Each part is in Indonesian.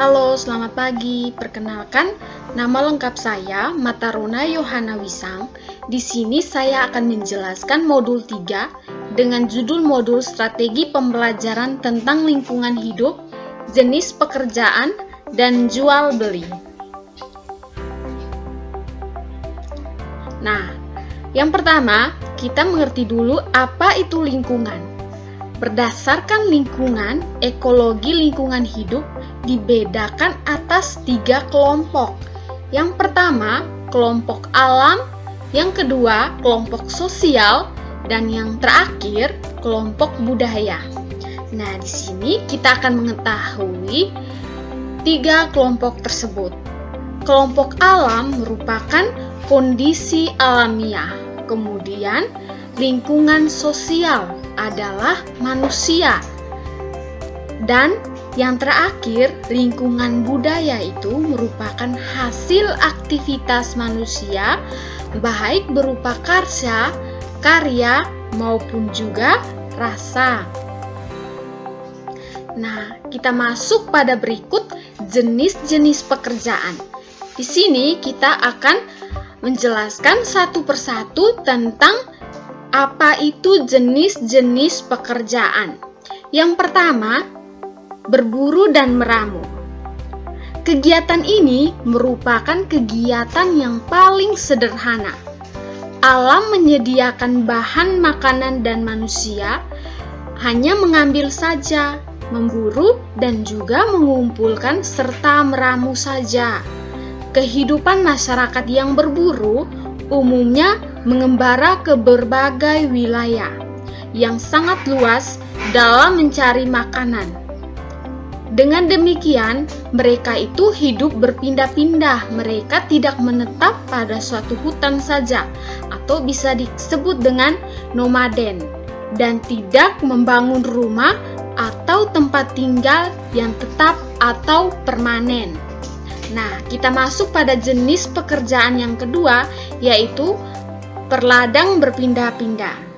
Halo, selamat pagi. Perkenalkan, nama lengkap saya Mataruna Yohana Wisang. Di sini saya akan menjelaskan modul 3 dengan judul modul strategi pembelajaran tentang lingkungan hidup, jenis pekerjaan, dan jual beli. Nah, yang pertama, kita mengerti dulu apa itu lingkungan. Berdasarkan lingkungan, ekologi lingkungan hidup dibedakan atas 3 kelompok. Yang pertama, kelompok alam, yang kedua, kelompok sosial, dan yang terakhir, kelompok budaya. Nah, di sini kita akan mengetahui 3 kelompok tersebut. Kelompok alam merupakan kondisi alamiah. Kemudian, lingkungan sosial adalah manusia. Dan yang terakhir, lingkungan budaya itu merupakan hasil aktivitas manusia, baik berupa karya, maupun juga rasa. Nah, kita masuk pada berikut jenis-jenis pekerjaan. Di sini kita akan menjelaskan satu persatu tentang apa itu jenis-jenis pekerjaan. Yang pertama, berburu dan meramu. Kegiatan ini merupakan kegiatan yang paling sederhana. Alam menyediakan bahan makanan dan manusia hanya mengambil saja, memburu dan juga mengumpulkan serta meramu saja. Kehidupan masyarakat yang berburu umumnya mengembara ke berbagai wilayah yang sangat luas dalam mencari makanan. Dengan demikian, mereka itu hidup berpindah-pindah. Mereka tidak menetap pada suatu hutan saja, atau bisa disebut dengan nomaden, dan tidak membangun rumah atau tempat tinggal yang tetap atau permanen. Nah, kita masuk pada jenis pekerjaan yang kedua, yaitu perladang berpindah-pindah.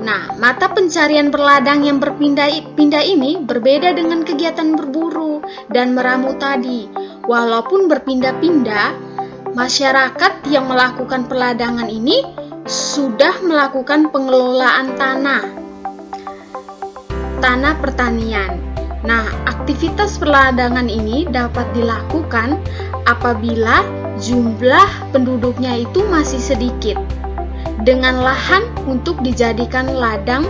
Nah, mata pencarian berladang yang berpindah-pindah ini berbeda dengan kegiatan berburu dan meramu tadi. Walaupun berpindah-pindah, masyarakat yang melakukan perladangan ini sudah melakukan pengelolaan tanah pertanian. Nah, aktivitas perladangan ini dapat dilakukan apabila jumlah penduduknya itu masih sedikit, dengan lahan untuk dijadikan ladang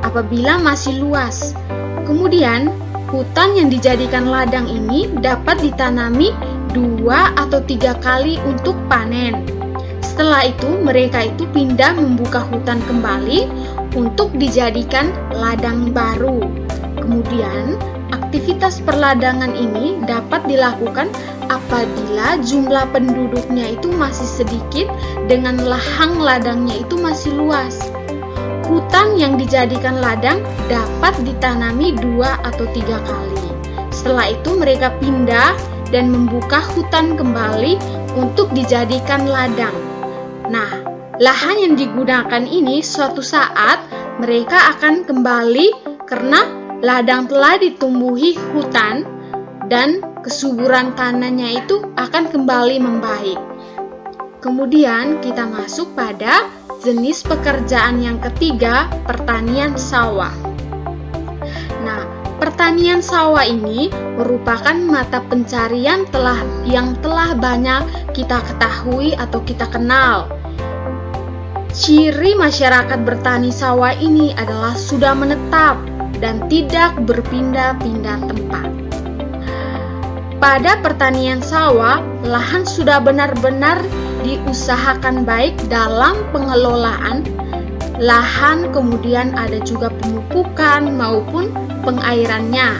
apabila masih luas. Kemudian, hutan yang dijadikan ladang ini dapat ditanami 2 atau 3 kali untuk panen. Setelah itu, mereka itu pindah membuka hutan kembali untuk dijadikan ladang baru. Kemudian, aktivitas perladangan ini dapat dilakukan apabila jumlah penduduknya itu masih sedikit dengan lahan ladangnya itu masih luas. Hutan yang dijadikan ladang dapat ditanami 2 atau 3 kali. Setelah itu mereka pindah dan membuka hutan kembali untuk dijadikan ladang. Nah, lahan yang digunakan ini suatu saat mereka akan kembali karena ladang telah ditumbuhi hutan dan kesuburan tanahnya itu akan kembali membaik. Kemudian kita masuk pada jenis pekerjaan yang ketiga, pertanian sawah. Nah, pertanian sawah ini merupakan mata pencarian yang telah banyak kita ketahui atau kita kenal. Ciri masyarakat bertani sawah ini adalah sudah menetap dan tidak berpindah-pindah tempat. Pada pertanian sawah, lahan sudah benar-benar diusahakan baik dalam pengelolaan lahan, kemudian ada juga pemupukan maupun pengairannya.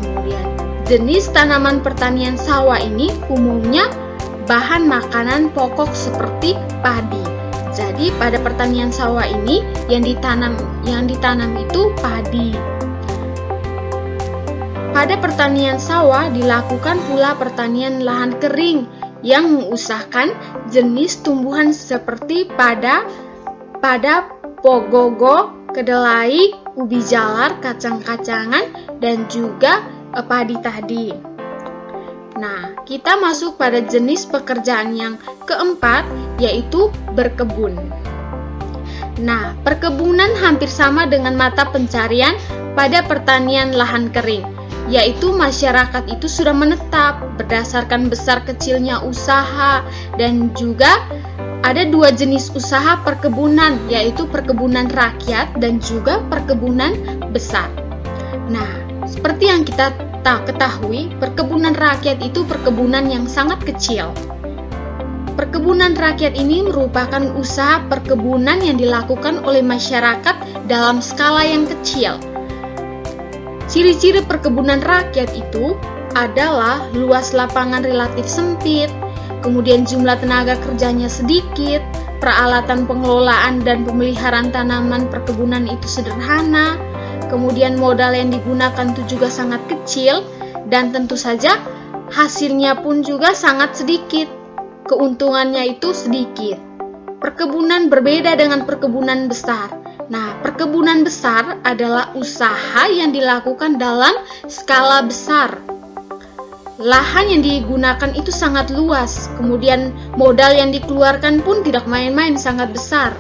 Kemudian, jenis tanaman pertanian sawah ini umumnya bahan makanan pokok seperti padi. Jadi pada pertanian sawah ini yang ditanam itu padi. Pada pertanian sawah dilakukan pula pertanian lahan kering yang mengusahakan jenis tumbuhan seperti pada pogogo, kedelai, ubi jalar, kacang-kacangan, dan juga padi tadi. Nah, kita masuk pada jenis pekerjaan yang keempat, yaitu berkebun. Nah, perkebunan hampir sama dengan mata pencarian pada pertanian lahan kering, yaitu masyarakat itu sudah menetap berdasarkan besar kecilnya usaha, dan juga ada dua jenis usaha perkebunan, yaitu perkebunan rakyat dan juga perkebunan besar. Nah, seperti yang kita ketahui, perkebunan rakyat itu perkebunan yang sangat kecil. Perkebunan rakyat ini merupakan usaha perkebunan yang dilakukan oleh masyarakat dalam skala yang kecil. Ciri-ciri perkebunan rakyat itu adalah luas lapangan relatif sempit, kemudian jumlah tenaga kerjanya sedikit, peralatan pengelolaan dan pemeliharaan tanaman perkebunan itu sederhana, kemudian modal yang digunakan itu juga sangat kecil, dan tentu saja hasilnya pun juga sangat sedikit. Keuntungannya itu sedikit. Perkebunan berbeda dengan perkebunan besar. Nah, perkebunan besar adalah usaha yang dilakukan dalam skala besar. Lahan yang digunakan itu sangat luas, kemudian modal yang dikeluarkan pun tidak main-main, sangat besar.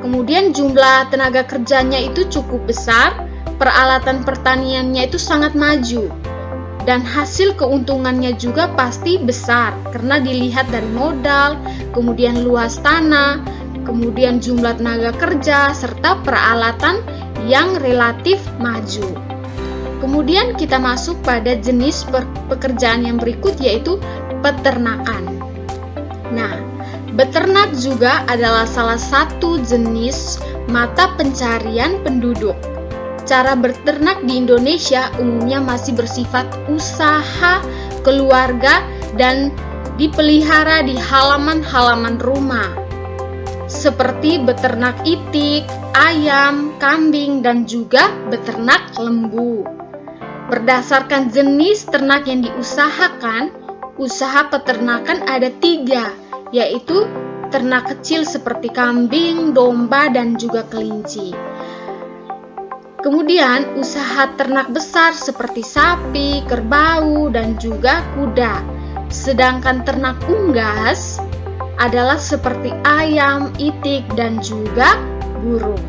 Kemudian jumlah tenaga kerjanya itu cukup besar, peralatan pertaniannya itu sangat maju, dan hasil keuntungannya juga pasti besar karena dilihat dari modal, kemudian luas tanah, kemudian jumlah tenaga kerja, serta peralatan yang relatif maju. Kemudian kita masuk pada jenis pekerjaan yang berikut, yaitu peternakan. Nah, beternak juga adalah salah satu jenis mata pencarian penduduk. Cara berternak di Indonesia umumnya masih bersifat usaha keluarga dan dipelihara di halaman-halaman rumah, seperti beternak itik, ayam, kambing, dan juga beternak lembu. Berdasarkan jenis ternak yang diusahakan, usaha peternakan ada 3, yaitu ternak kecil seperti kambing, domba, dan juga kelinci. Kemudian usaha ternak besar seperti sapi, kerbau, dan juga kuda. Sedangkan ternak unggas adalah seperti ayam, itik, dan juga burung.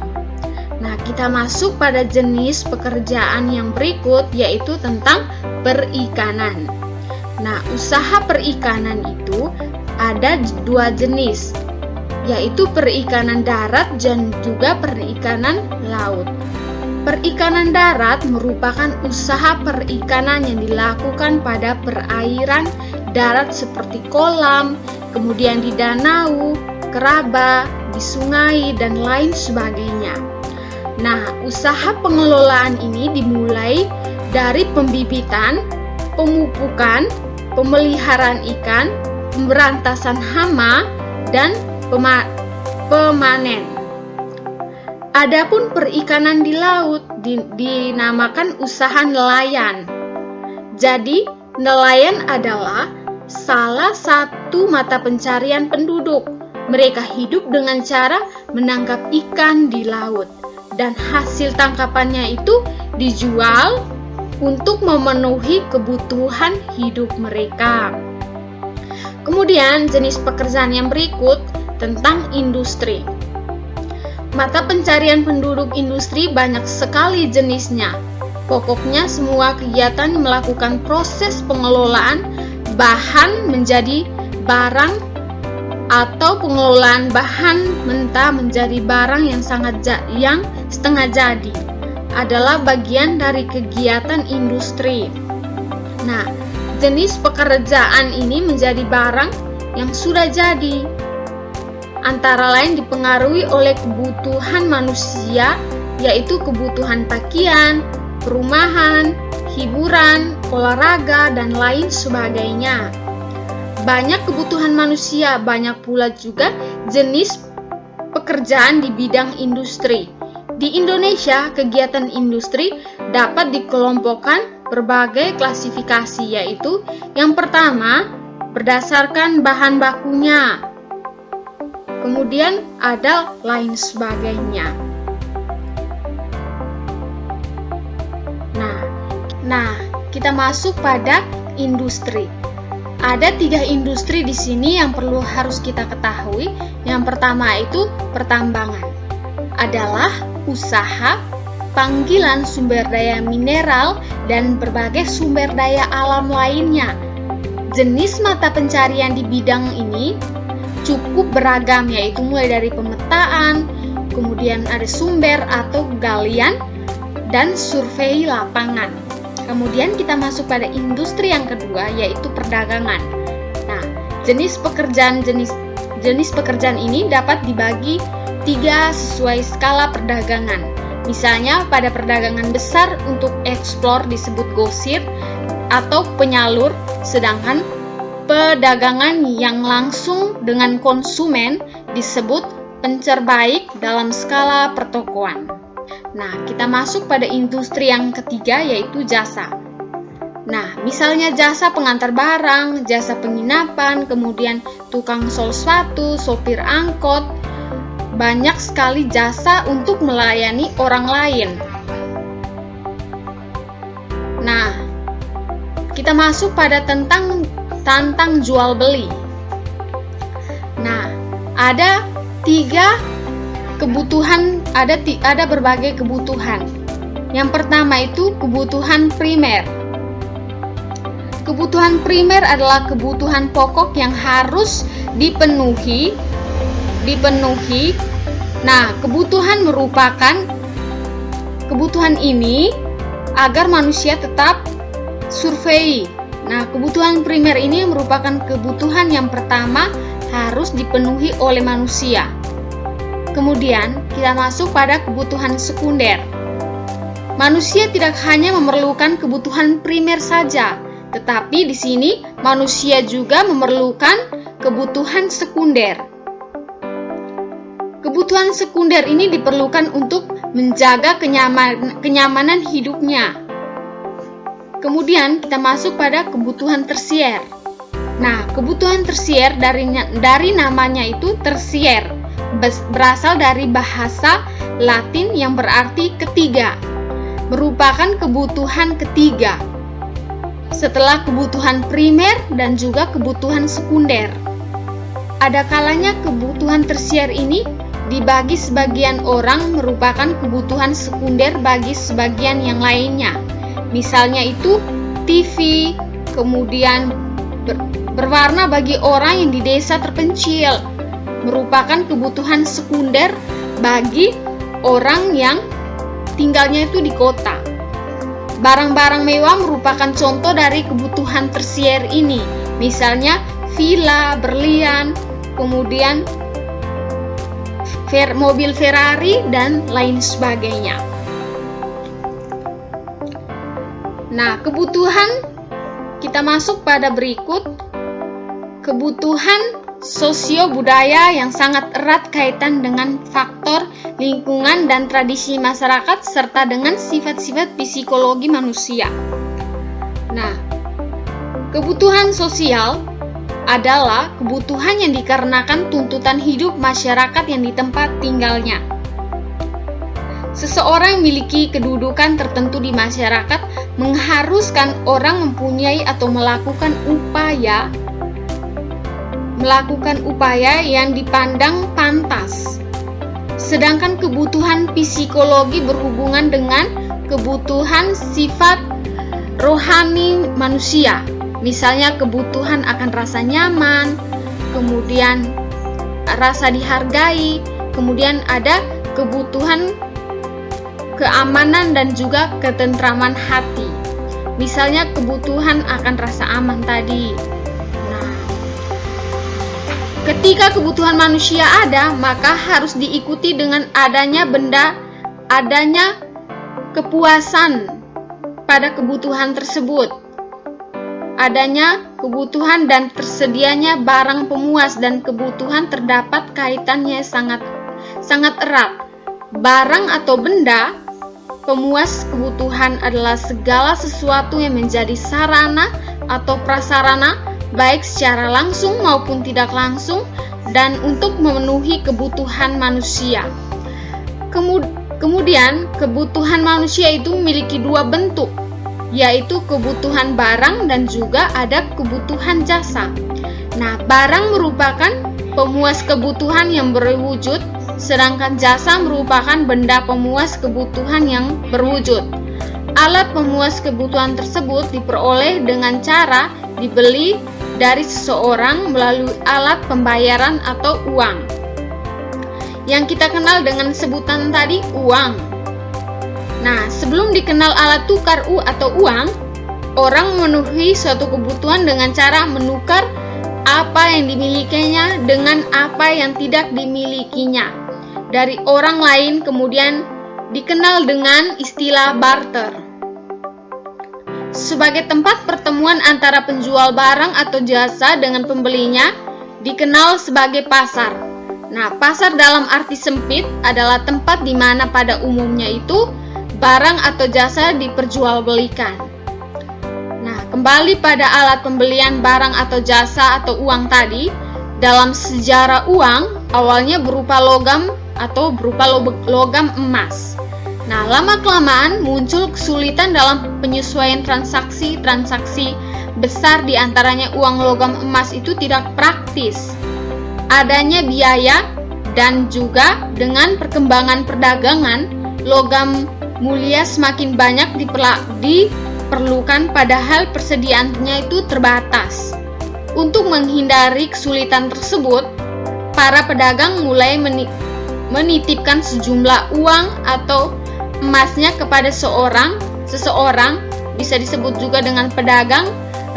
Nah, kita masuk pada jenis pekerjaan yang berikut, yaitu tentang perikanan. Nah, usaha perikanan itu ada 2 jenis, yaitu perikanan darat dan juga perikanan laut. Perikanan darat merupakan usaha perikanan yang dilakukan pada perairan darat seperti kolam, kemudian di danau, keraba, di sungai, dan lain sebagainya. Nah, usaha pengelolaan ini dimulai dari pembibitan, pemupukan, pemeliharaan ikan, pemberantasan hama, dan pemanen. Adapun perikanan di laut dinamakan usaha nelayan. Jadi, nelayan adalah salah satu mata pencarian penduduk. Mereka hidup dengan cara menangkap ikan di laut, dan hasil tangkapannya itu dijual untuk memenuhi kebutuhan hidup mereka. Kemudian jenis pekerjaan yang berikut tentang industri. Mata pencarian penduduk industri banyak sekali jenisnya. Pokoknya semua kegiatan melakukan proses pengelolaan bahan menjadi barang atau pengelolaan bahan mentah menjadi barang yang setengah jadi adalah bagian dari kegiatan industri. Nah, jenis pekerjaan ini menjadi barang yang sudah jadi, antara lain dipengaruhi oleh kebutuhan manusia, yaitu kebutuhan pakaian, perumahan, hiburan, olahraga, dan lain sebagainya. Banyak kebutuhan manusia, banyak pula juga jenis pekerjaan di bidang industri. Di Indonesia, kegiatan industri dapat dikelompokkan berbagai klasifikasi, yaitu yang pertama, berdasarkan bahan bakunya. Kemudian ada lain sebagainya. Nah, kita masuk pada industri. Ada 3 industri di sini yang harus kita ketahui. Yang pertama itu pertambangan. Adalah usaha, panggilan sumber daya mineral, dan berbagai sumber daya alam lainnya. Jenis mata pencarian di bidang ini cukup beragam, yaitu mulai dari pemetaan, kemudian ada sumber atau galian, dan survei lapangan. Kemudian kita masuk pada industri yang kedua, yaitu perdagangan. Nah, jenis pekerjaan ini dapat dibagi 3 sesuai skala perdagangan. Misalnya pada perdagangan besar untuk eksplor disebut grosir atau penyalur, sedangkan perdagangan yang langsung dengan konsumen disebut pencerbaik dalam skala pertokoan. Nah, kita masuk pada industri yang ketiga, yaitu jasa. Nah, misalnya jasa pengantar barang, jasa penginapan, kemudian tukang sol sepatu, sopir angkot. Banyak sekali jasa untuk melayani orang lain. Nah, kita masuk pada tentang jual beli. Nah, ada 3 kebutuhan, ada berbagai kebutuhan. Yang pertama itu kebutuhan primer. Kebutuhan primer adalah kebutuhan pokok yang harus dipenuhi. Nah, kebutuhan ini agar manusia tetap survei. Nah, kebutuhan primer ini merupakan kebutuhan yang pertama harus dipenuhi oleh manusia. Kemudian kita masuk pada kebutuhan sekunder. Manusia tidak hanya memerlukan kebutuhan primer saja, tetapi di sini manusia juga memerlukan kebutuhan sekunder. Kebutuhan sekunder ini diperlukan untuk menjaga kenyamanan hidupnya. Kemudian kita masuk pada kebutuhan tersier. Nah, kebutuhan tersier dari namanya itu tersier, berasal dari bahasa Latin yang berarti ketiga, merupakan kebutuhan ketiga setelah kebutuhan primer dan juga kebutuhan sekunder. Ada kalanya kebutuhan tersier ini dibagi sebagian orang merupakan kebutuhan sekunder bagi sebagian yang lainnya. Misalnya itu TV, kemudian berwarna bagi orang yang di desa terpencil, merupakan kebutuhan sekunder bagi orang yang tinggalnya itu di kota. Barang-barang mewah merupakan contoh dari kebutuhan tersier ini. Misalnya villa, berlian, kemudian mobil Ferrari, dan lain sebagainya. Nah, kebutuhan kita masuk pada berikut. Kebutuhan sosio-budaya yang sangat erat kaitan dengan faktor lingkungan dan tradisi masyarakat serta dengan sifat-sifat psikologi manusia. Nah, kebutuhan sosial adalah kebutuhan yang dikarenakan tuntutan hidup masyarakat yang di tempat tinggalnya. Seseorang memiliki kedudukan tertentu di masyarakat mengharuskan orang mempunyai atau melakukan upaya yang dipandang pantas. Sedangkan kebutuhan psikologi berhubungan dengan kebutuhan sifat rohani manusia. Misalnya kebutuhan akan rasa nyaman, kemudian rasa dihargai, kemudian ada kebutuhan keamanan dan juga ketentraman hati. Misalnya kebutuhan akan rasa aman tadi. Nah, ketika kebutuhan manusia ada, maka harus diikuti dengan adanya kepuasan pada kebutuhan tersebut. Adanya kebutuhan dan tersedianya barang pemuas dan kebutuhan terdapat kaitannya sangat erat. Barang atau benda pemuas kebutuhan adalah segala sesuatu yang menjadi sarana atau prasarana baik secara langsung maupun tidak langsung dan untuk memenuhi kebutuhan manusia. Kemudian kebutuhan manusia itu memiliki 2 bentuk, yaitu kebutuhan barang dan juga ada kebutuhan jasa. Nah, barang merupakan pemuas kebutuhan yang berwujud, sedangkan jasa merupakan benda pemuas kebutuhan yang berwujud. Alat pemuas kebutuhan tersebut diperoleh dengan cara dibeli dari seseorang melalui alat pembayaran atau uang, yang kita kenal dengan sebutan tadi uang. Nah, sebelum dikenal alat tukar atau uang, orang memenuhi suatu kebutuhan dengan cara menukar apa yang dimilikinya dengan apa yang tidak dimilikinya dari orang lain, kemudian dikenal dengan istilah barter. Sebagai tempat pertemuan antara penjual barang atau jasa dengan pembelinya, dikenal sebagai pasar. Nah, pasar dalam arti sempit adalah tempat di mana pada umumnya itu barang atau jasa diperjualbelikan. Nah, kembali pada alat pembelian barang atau jasa atau uang tadi, dalam sejarah uang awalnya berupa logam atau berupa logam emas. Nah, lama-kelamaan muncul kesulitan dalam penyesuaian transaksi besar, di antaranya uang logam emas itu tidak praktis. Adanya biaya dan juga dengan perkembangan perdagangan, logam mulia semakin banyak diperlukan, padahal persediaannya itu terbatas. Untuk menghindari kesulitan tersebut, para pedagang mulai menitipkan sejumlah uang atau emasnya kepada seseorang, bisa disebut juga dengan pedagang,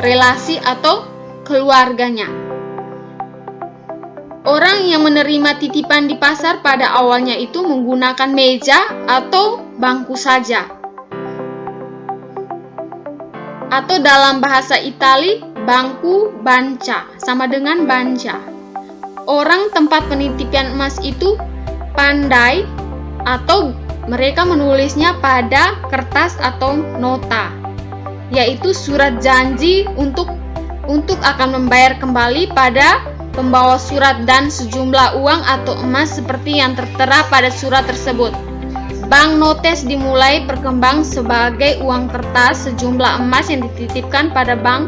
relasi atau keluarganya. Orang yang menerima titipan di pasar pada awalnya itu menggunakan meja atau bangku saja. Atau dalam bahasa Itali, bangku banca, sama dengan banca. Orang tempat penitipan emas itu pandai atau mereka menulisnya pada kertas atau nota, yaitu surat janji untuk akan membayar kembali pada pembawa surat dan sejumlah uang atau emas seperti yang tertera pada surat tersebut. Bank notes dimulai berkembang sebagai uang kertas sejumlah emas yang dititipkan pada bank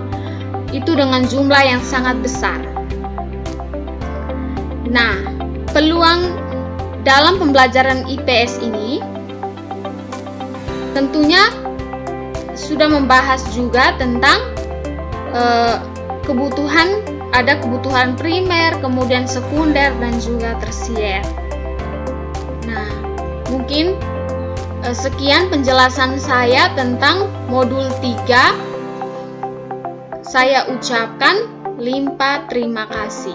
itu dengan jumlah yang sangat besar. Nah, peluang dalam pembelajaran IPS ini tentunya sudah membahas juga tentang kebutuhan. Ada kebutuhan primer, kemudian sekunder, dan juga tersier. Nah, mungkin sekian penjelasan saya tentang modul 3. Saya ucapkan limpah terima kasih.